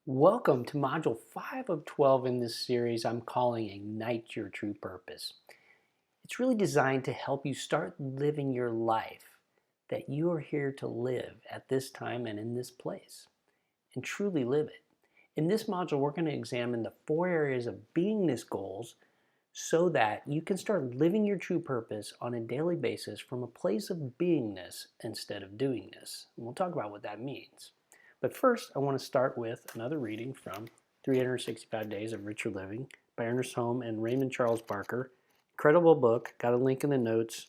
Welcome to Module 5 of 12 in this series I'm calling Ignite Your True Purpose. It's really designed to help you start living your life that you are here to live at this time and in this place, and truly live it. In this module, we're going to examine the 4 areas of beingness goals so that you can start living your true purpose on a daily basis from a place of beingness instead of doingness. And we'll talk about what that means. But first, I want to start with another reading from 365 Days of Richer Living by Ernest Holm and Raymond Charles Barker. Incredible book. Got a link in the notes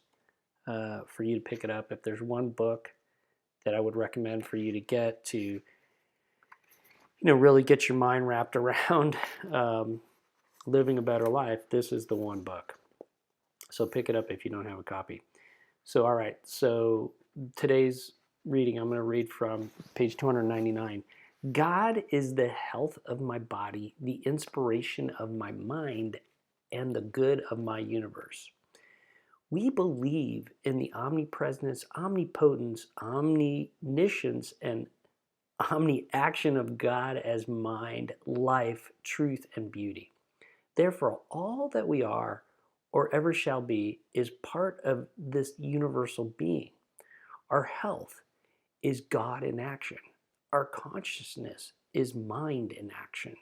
for you to pick it up. If there's one book that I would recommend for you to get to, really get your mind wrapped around living a better life, this is the one book. So pick it up if you don't have a copy. So, all right. So today's reading, I'm going to read from page 299. God is the health of my body, the inspiration of my mind, and the good of my universe. We believe in the omnipresence, omnipotence, omniscience, and omni-action of God as mind, life, truth, and beauty. Therefore, all that we are or ever shall be is part of this universal being. Our health is God in action. Our consciousness is mind in action.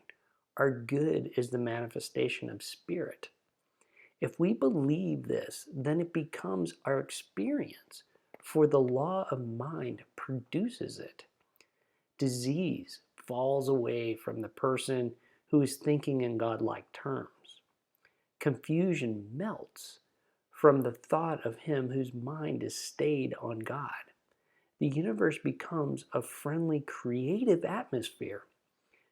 Our good is the manifestation of spirit. If we believe this, then it becomes our experience, for the law of mind produces it. Disease falls away from the person who is thinking in godlike terms. Confusion melts from the thought of him whose mind is stayed on God. The universe becomes a friendly, creative atmosphere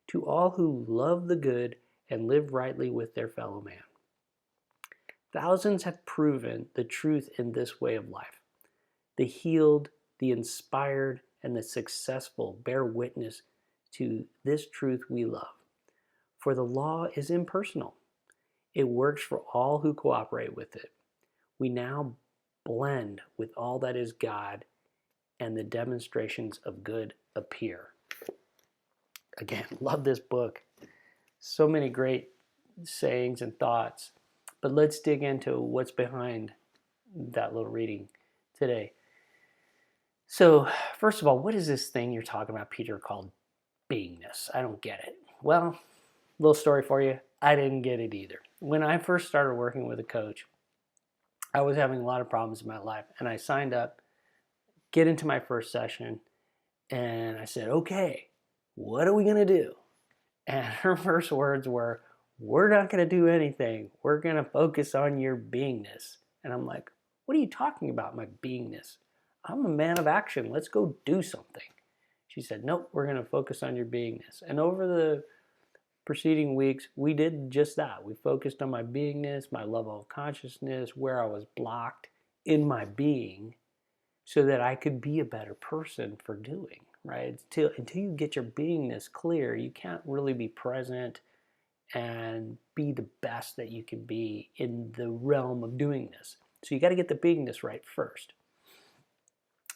to all who love the good and live rightly with their fellow man. Thousands have proven the truth in this way of life. The healed, the inspired, and the successful bear witness to this truth we love. For the law is impersonal. It works for all who cooperate with it. We now blend with all that is God, and the demonstrations of good appear. Again, love this book. So many great sayings and thoughts. But let's dig into what's behind that little reading today. So, first of all, what is this thing you're talking about, Peter, called beingness? I don't get it. Well, little story for you. I didn't get it either. When I first started working with a coach, I was having a lot of problems in my life, and I signed up, get into my first session, and I said, okay, what are we going to do? And her first words were, we're not going to do anything. We're going to focus on your beingness. And I'm like, what are you talking about, my beingness? I'm a man of action. Let's go do something. She said, nope, we're going to focus on your beingness. And over the preceding weeks, we did just that. We focused on my beingness, my level of consciousness, where I was blocked in my being, so that I could be a better person for doing, right? Until you get your beingness clear, you can't really be present and be the best that you can be in the realm of doing this. So you got to get the beingness right first.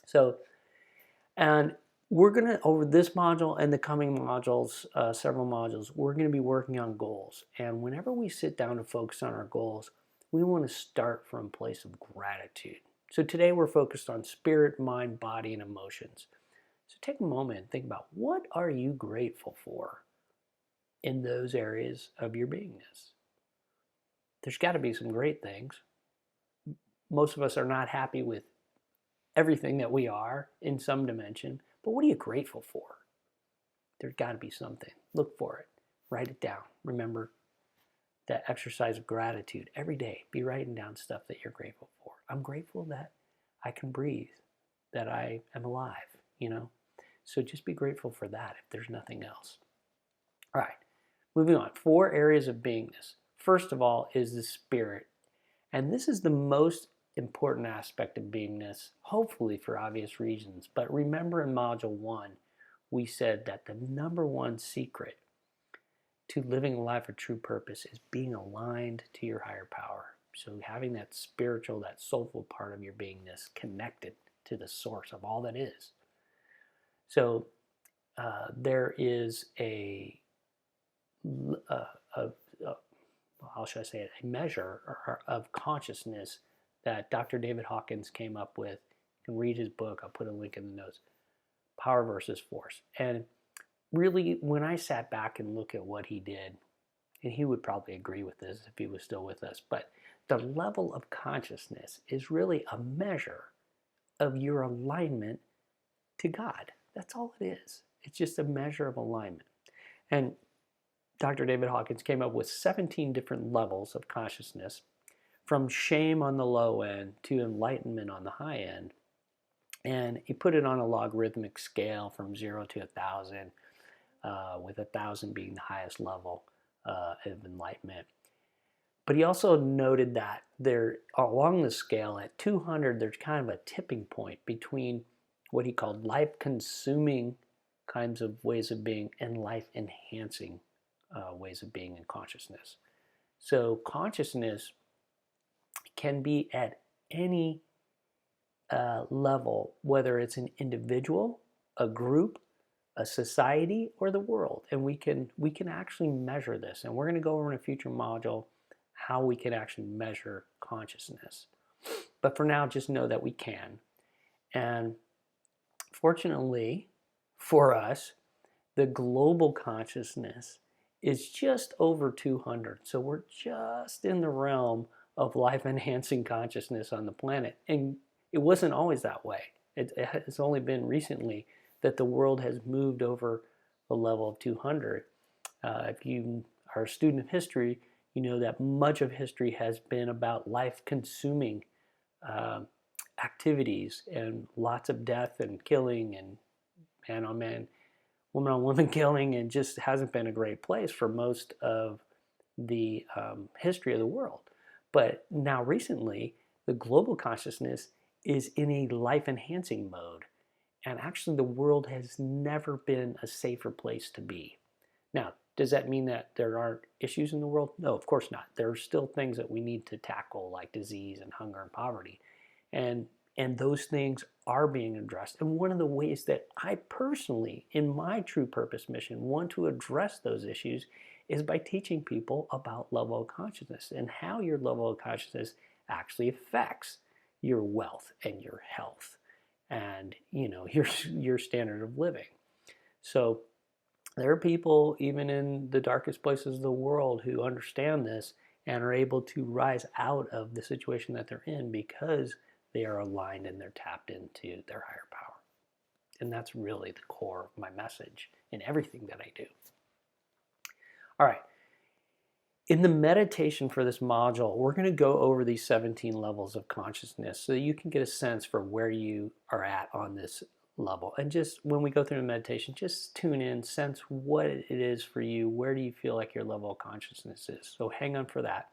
So, and we're going to, over this module and the coming modules, several modules, we're going to be working on goals. And whenever we sit down to focus on our goals, we want to start from a place of gratitude. So today we're focused on spirit, mind, body, and emotions. So take a moment and think about, what are you grateful for in those areas of your beingness? There's got to be some great things. Most of us are not happy with everything that we are in some dimension, but what are you grateful for? There's got to be something. Look for it. Write it down. Remember that exercise of gratitude every day. Be writing down stuff that you're grateful for. I'm grateful that I can breathe, that I am alive, So just be grateful for that if there's nothing else. All right, moving on. 4 areas of beingness. First of all is the spirit. And this is the most important aspect of beingness, hopefully for obvious reasons. But remember in Module 1, we said that the number one secret to living a life of true purpose is being aligned to your higher power. So having that spiritual, that soulful part of your beingness connected to the source of all that is. So there is a, a, how should I say it, a measure of consciousness that Dr. David Hawkins came up with. You can read his book. I'll put a link in the notes. Power versus Force. And really, when I sat back and look at what he did, and he would probably agree with this if he was still with us, but the level of consciousness is really a measure of your alignment to God. That's all it is. It's just a measure of alignment. And Dr. David Hawkins came up with 17 different levels of consciousness, from shame on the low end to enlightenment on the high end. And he put it on a logarithmic scale from 0 to 1,000, with 1,000 being the highest level of enlightenment. But he also noted that there, along the scale at 200, there's kind of a tipping point between what he called life-consuming kinds of ways of being and life-enhancing ways of being in consciousness. So consciousness can be at any level, whether it's an individual, a group, a society, or the world. And we can actually measure this. And we're going to go over in a future module how we can actually measure consciousness. But for now, just know that we can. And fortunately for us, the global consciousness is just over 200. So we're just in the realm of life-enhancing consciousness on the planet. And it wasn't always that way. It's only been recently that the world has moved over the level of 200. If you are a student of history, you know that much of history has been about life-consuming activities and lots of death and killing and man on man, woman on woman killing, and just hasn't been a great place for most of the history of the world. But now recently, the global consciousness is in a life-enhancing mode. And actually, the world has never been a safer place to be. Now, does that mean that there aren't issues in the world? No, of course not. There are still things that we need to tackle, like disease and hunger and poverty. And those things are being addressed. And one of the ways that I personally, in my True Purpose mission, want to address those issues is by teaching people about level of consciousness and how your level of consciousness actually affects your wealth and your health and your standard of living. So there are people even in the darkest places of the world who understand this and are able to rise out of the situation that they're in because they are aligned and they're tapped into their higher power. And that's really the core of my message in everything that I do. All right. In the meditation for this module, we're going to go over these 17 levels of consciousness so that you can get a sense for where you are at on this level. And just when we go through the meditation, just tune in, sense what it is for you. Where do you feel like your level of consciousness is? So hang on for that.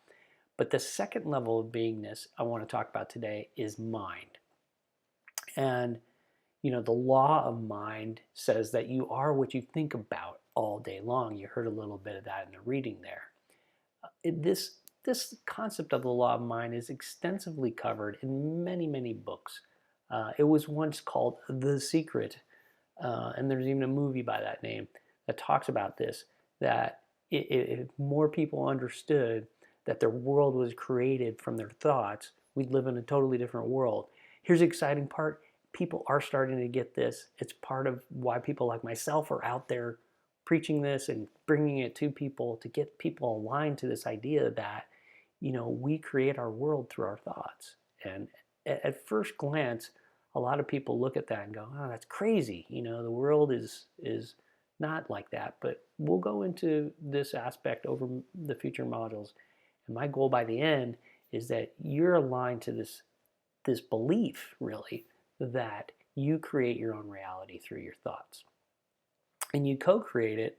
But the second level of beingness I want to talk about today is mind. And, the law of mind says that you are what you think about all day long. You heard a little bit of that in the reading there. This concept of the law of mind is extensively covered in many, many books. It was once called The Secret, and there's even a movie by that name that talks about this, that if more people understood that their world was created from their thoughts, we'd live in a totally different world. Here's the exciting part. People are starting to get this. It's part of why people like myself are out there preaching this and bringing it to people to get people aligned to this idea that, we create our world through our thoughts. And at first glance, a lot of people look at that and go, oh, that's crazy. The world is not like that. But we'll go into this aspect over the future modules. And my goal by the end is that you're aligned to this belief, really, that you create your own reality through your thoughts. And you co-create it.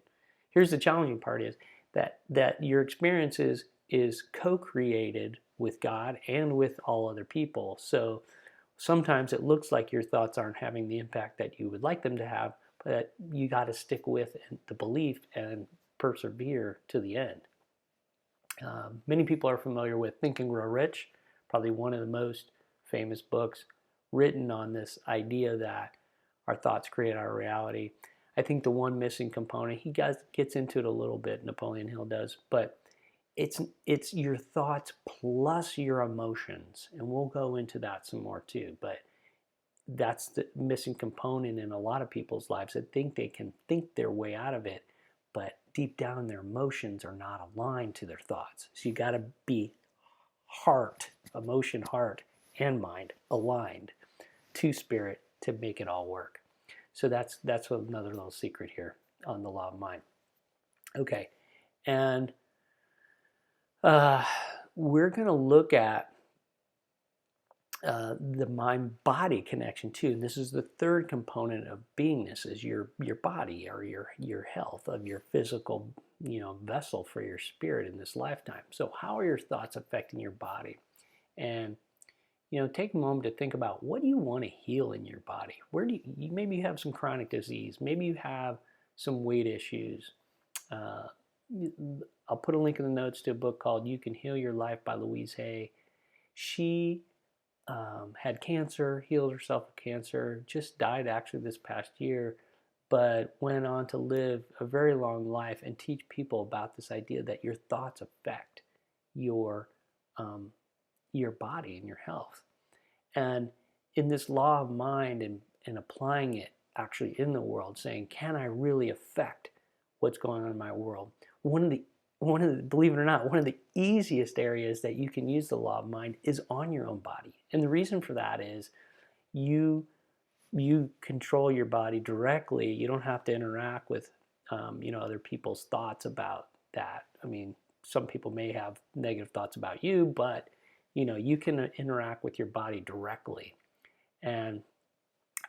Here's the challenging part is that your experience is co-created with God and with all other people. So sometimes it looks like your thoughts aren't having the impact that you would like them to have, but you got to stick with the belief and persevere to the end. Many people are familiar with Think and Grow Rich, probably one of the most famous books written on this idea that our thoughts create our reality. I think the one missing component, he gets into it a little bit, Napoleon Hill does, but it's your thoughts plus your emotions, and we'll go into that some more too. But that's the missing component in a lot of people's lives that think they can think their way out of it, but deep down their emotions are not aligned to their thoughts. So you got to be heart, and mind aligned to spirit to make it all work. So that's another little secret here on the law of mind. Okay, and we're going to look at the mind-body connection too. And this is the third component of beingness, is your body, or your health of your physical vessel for your spirit in this lifetime. So how are your thoughts affecting your body? And take a moment to think about, what do you want to heal in your body? Where do you maybe you have some chronic disease, maybe you have some weight issues. I'll put a link in the notes to a book called You Can Heal Your Life by Louise Hay. She had cancer, healed herself of cancer, just died actually this past year, but went on to live a very long life and teach people about this idea that your thoughts affect your body and your health. And in this law of mind, and applying it actually in the world, saying, can I really affect what's going on in my world? One of the believe it or not, one of the easiest areas that you can use the law of mind is on your own body. And the reason for that is you control your body directly. You don't have to interact with other people's thoughts about that. I mean, some people may have negative thoughts about you, but you can interact with your body directly. And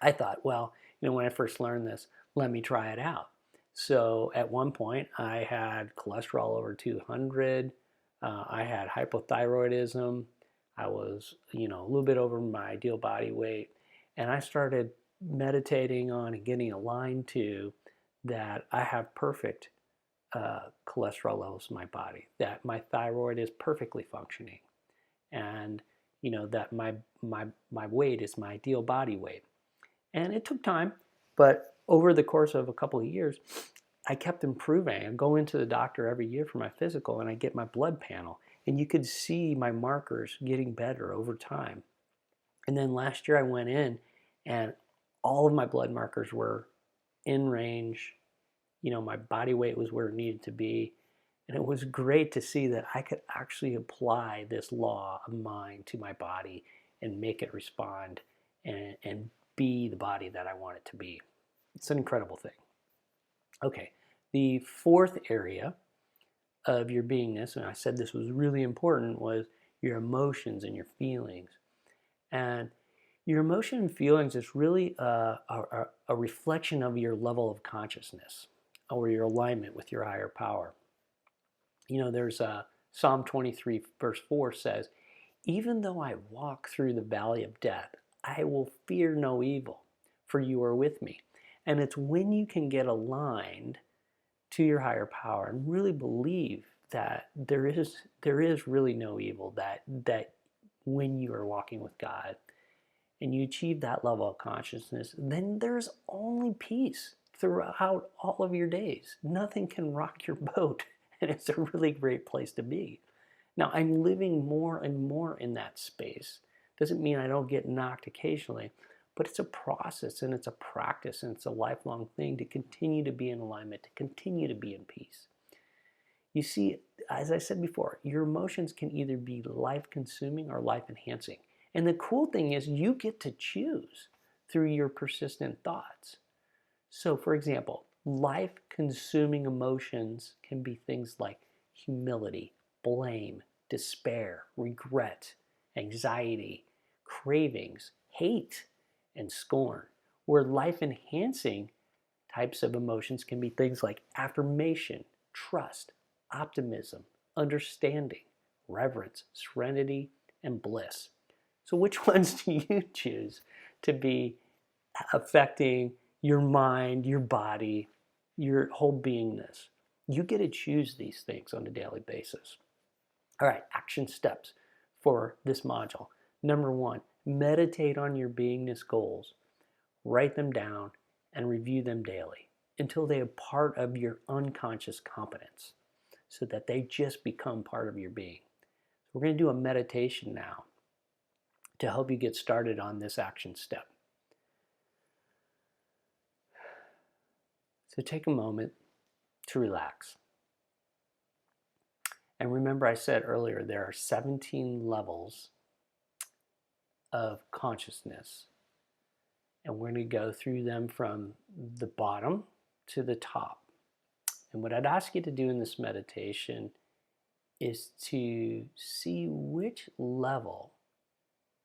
I thought, well, when I first learned this, let me try it out. So at one point, I had cholesterol over 200. I had hypothyroidism. I was, a little bit over my ideal body weight. And I started meditating on and getting aligned to that I have perfect cholesterol levels in my body, that my thyroid is perfectly functioning, and that my weight is my ideal body weight. And it took time, but over the course of a couple of years, I kept improving. I go into the doctor every year for my physical, and I get my blood panel, and you could see my markers getting better over time. And then last year I went in, and all of my blood markers were in range. My body weight was where it needed to be. And it was great to see that I could actually apply this law of mind to my body and make it respond and be the body that I want it to be. It's an incredible thing. Okay, the fourth area of your beingness, and I said this was really important, was your emotions and your feelings. And your emotion and feelings is really a reflection of your level of consciousness, or your alignment with your higher power. There's Psalm 23 verse 4 says, even though I walk through the valley of death, I will fear no evil, for you are with me. And it's when you can get aligned to your higher power and really believe that there is really no evil, that when you are walking with God and you achieve that level of consciousness, then there's only peace throughout all of your days. Nothing can rock your boat, and it's a really great place to be. Now, I'm living more and more in that space. Doesn't mean I don't get knocked occasionally, but it's a process, and it's a practice, and it's a lifelong thing to continue to be in alignment, to continue to be in peace. You see, as I said before, your emotions can either be life-consuming or life-enhancing. And the cool thing is you get to choose through your persistent thoughts. So, for example, life-consuming emotions can be things like humility, blame, despair, regret, anxiety, cravings, hate, and scorn. Where life-enhancing types of emotions can be things like affirmation, trust, optimism, understanding, reverence, serenity, and bliss. So which ones do you choose to be affecting your mind, your body, your whole beingness? You get to choose these things on a daily basis. All right, action steps for this module. Number 1, meditate on your beingness goals. Write them down and review them daily. until they are part of your unconscious competence, so that they just become part of your being. We're going to do a meditation now to help you get started on this action step. So take a moment to relax. And remember, I said earlier, there are 17 levels of consciousness. And we're going to go through them from the bottom to the top. And what I'd ask you to do in this meditation is to see which level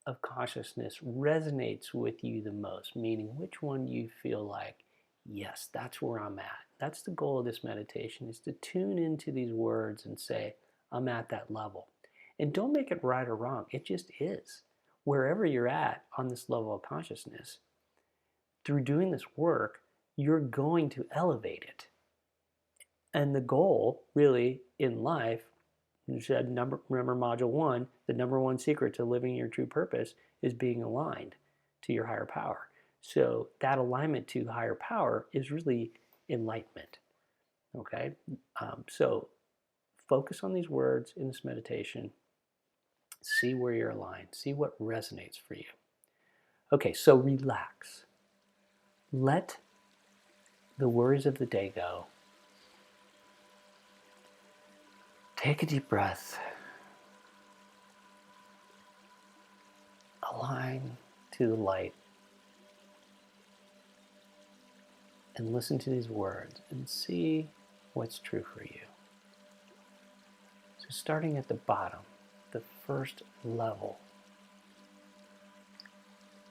of consciousness resonates with you the most, meaning which one you feel like, yes, that's where I'm at. That's the goal of this meditation, is to tune into these words and say, I'm at that level. And don't make it right or wrong. It just is. Wherever you're at on this level of consciousness, through doing this work, you're going to elevate it. And the goal, really, in life, you said, remember module 1, the number one secret to living your true purpose is being aligned to your higher power. So that alignment to higher power is really enlightenment. Okay? So focus on these words in this meditation. See where you're aligned. See what resonates for you. Okay, so relax. Let the worries of the day go. Take a deep breath. Align to the light. And listen to these words and see what's true for you. So starting at the bottom, the first level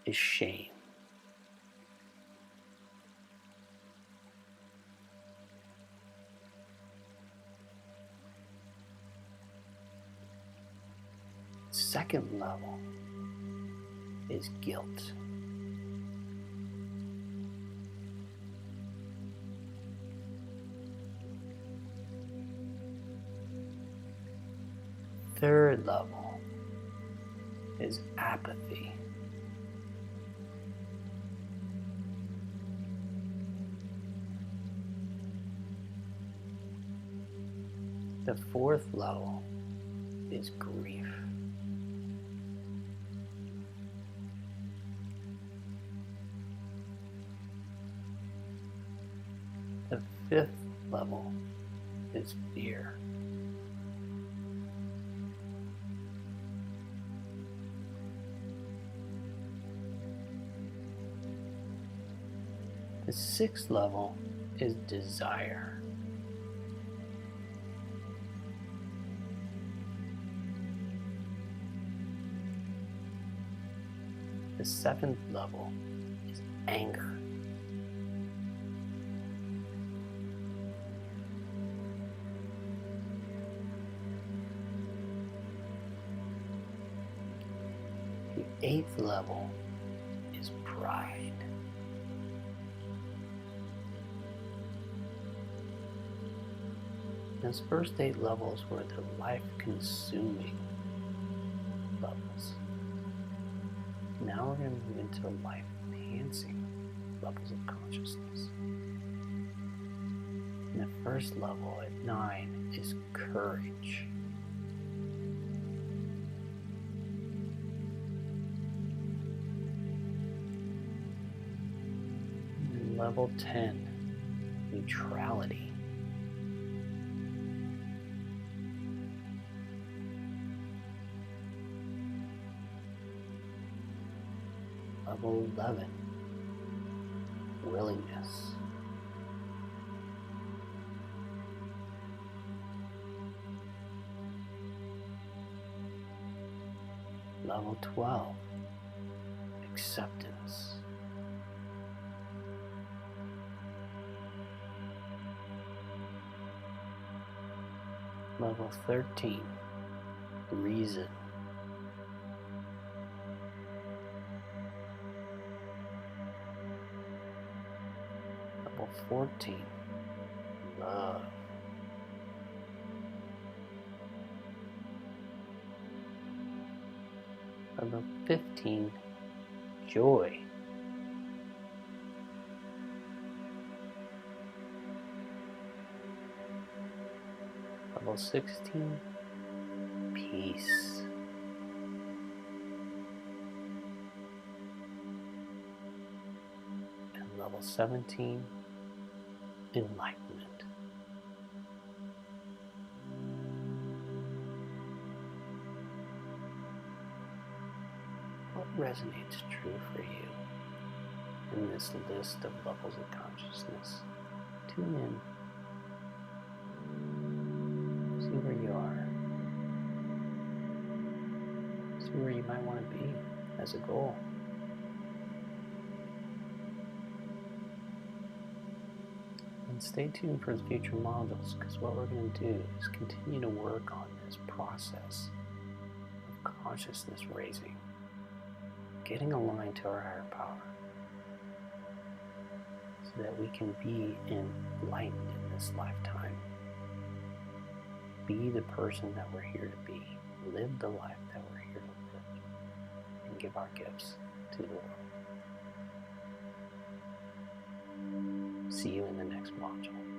is shame. Second level is guilt. Third level is apathy. The fourth level is grief. The fifth level is fear. The sixth level is desire. The seventh level is anger. The eighth level is pride. Those first 8 levels were the life-consuming levels. Now we're going to move into life-enhancing levels of consciousness. And the first level at 9 is courage. And level 10, neutrality. Level 11, willingness. Level 12, acceptance. Level 13, reason. Level 14, love. Level 15, joy. level 16, peace. And level 17, enlightenment. What resonates true for you in this list of levels of consciousness? Tune in. See where you are. See where you might want to be as a goal. And stay tuned for the future modules, because what we're going to do is continue to work on this process of consciousness raising, getting aligned to our higher power, so that we can be enlightened in this lifetime. Be the person that we're here to be. Live the life that we're here to live. And give our gifts to the world. See you in the next module.